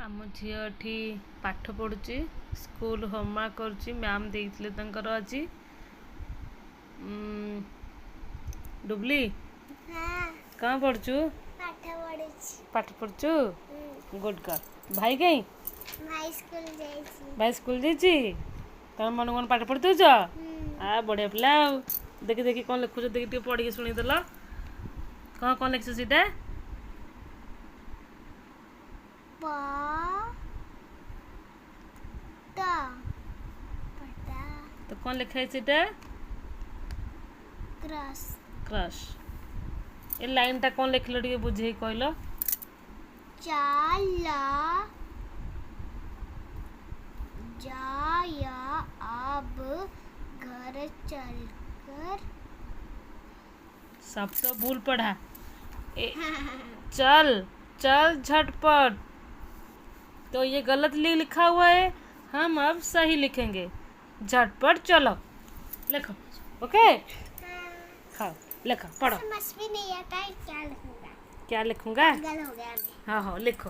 आम झीठी पाठ पढ़ुची school homework करुच्ची ma'am देते आज डुबली कहाँ पढ़चु पाठ पढ़चु गुड कर भाई कहीं भाई स्कूल जाइए तुम मन कौन पाठ पढ़ी दौच आ बढ़िया पिला देखी देखी कौन लिखुच देखी पढ़ के शुणीदेल कौन कौन लिखु सीटा तो कौन लिखा है सीटा क्रश ए लाइन टा कौन लिखल टे बुझे कहल चला जाया अब घर चलकर सब तो भूल पढ़ा चल चल झटपट तो ये गलत लिखा हुआ है हम अब सही लिखेंगे झटपट चलो लिखो ओके हाँ लिखो पढ़ो समझ भी नहीं आता है क्या लिखूंगा क्या लिखूंगा पागल हो गया मैं। हाँ हाँ लिखो